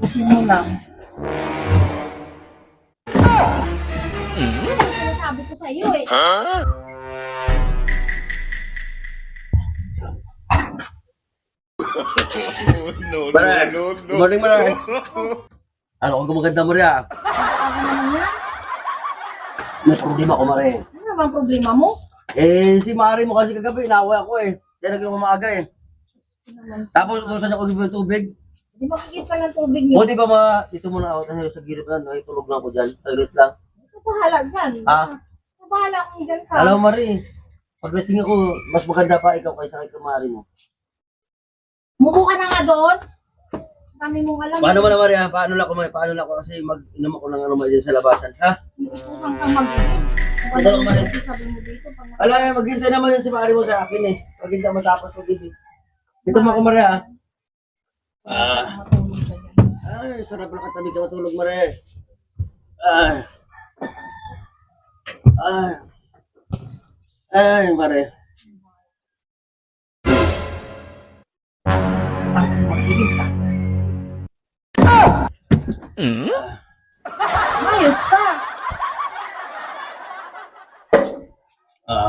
Ayusin mo lang. Ano sinasabi ko sa iyo eh? Mare, good morning, Mare. Ano kung gumaganda mo rin Ano naman yan? May problema ko, Mare. Ano naman problema mo? Si Mare mo kasi kagabi, inaway ako Kaya naging umaga Tapos utusan niya ko ng tubig. Hindi makikita ng tubig niyo. O di ba dito muna ako tayo sa gilid na, tulog lang ako dyan. Saglit lang. Ito bahala dyan. Ah? Ito bahala kung dyan ka. Alam mo, Mare, pag-lasing ako, mas maganda pa ikaw kaysa kay Mare mo. Mubo ka na nga doon. Dami mong alam. Paano mo na, Mare, ha? Paano lang ako kasi mag-inom ako ng dyan sa labasan, ha? Iutusan kang mag-ibig. Ito lang, Mare. Sabi mo dito. Maghintay naman yan si Mare mo sa akin Maghintay matapos mag-ibig. Dito mo ako, Mare, ha? Matulog ka dyan. Ay, sarap lang katabi ka matulog, Mare. Mare. Mag-ibig ka. Ayos ka. No.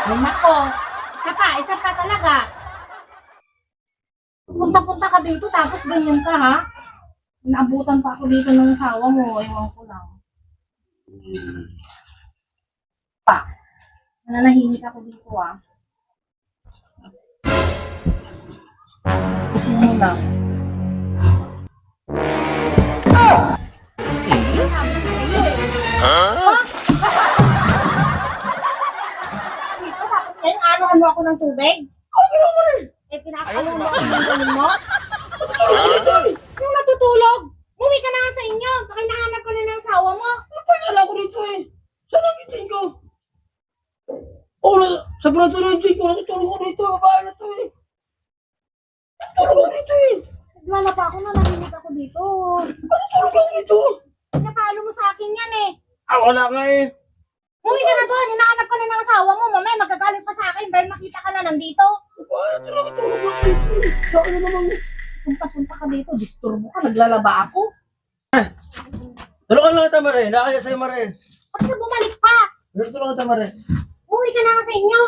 Ay nako. Isa pa talaga. Punta-punta ka dito tapos ganyan ka ha. Naabutan pa ako dito ng asawa mo. Ewan ko lang. Pa. Nananahimik ako dito Ayusin mo lang. Sabi ko sa iyo eh. Dito tapos ngayon ano ako ng tubig? Pinapalo mo ako ng ganun mo? Yung natutulog? Umuwi ka na nga sa inyo. Baka hinahanap ka na ng asawa mo. Napagala ko dito Saan ang itin ko? Sa prantuloy ko, natutulog ko dito. Babae na to Natutulog ako dito Naglala pa ako na narinig ako dito. Natutulog ako dito. Napalo mo sa akin yan eh. Wala nga Umuwi ka na doon. Hinahanap ka na ng asawa mo. Mamaya magagalit pa sa akin dahil makita ka na nandito. Babae na talaga tulog ako dito Saan na naman Punta-punta ka dito. Disturbo ka. Naglalaba ako. Tulungan lang kita, Mare. Nakaya sa'yo, Mare. Bakit ka bumalik pa? Tulungan kita, Mare. Umuwi ka na nga sa inyo.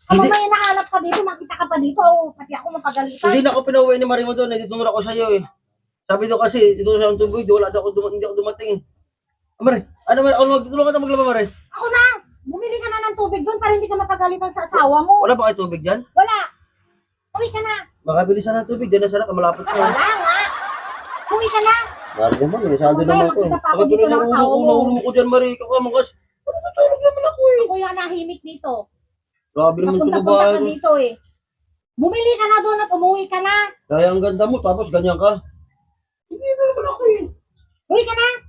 Kung Hindi. mamaya nahanap ka dito, makita ka pa dito. Oh, pati ako mapagalitan. Hindi na ako pinauwi ni Mare mo doon. Dito muna ako sa'yo Sabi daw kasi, dito sa tubig, wala daw ako hindi ako dumating Mare, ano Mare? Tulungan kita maglaba, Mare. Ako na! Bumili ka na ng tubig doon para hindi ka mapagalitan sa asawa mo. Wala ba kayo tubig dyan? Wala! Uwi ka na! Makabili sana ng tubig. Diyan na sana, malapit Wala na. nga! Uwi ka na! Mare naman, masyado Mamaya, naman ko makita pa ako dito ng asawa mo. Nahulog ko dyan, Mare. Ikaw ka mga kas. Natutulog naman ako Ako yung nahimik dito. Grabe naman ito Napunta-punta ka babae. dito eh. Bumili ka na doon at umuwi ka na. Kaya ang ganda mo, tapos ganyan ka. Hindi naman ako Uwi ka na!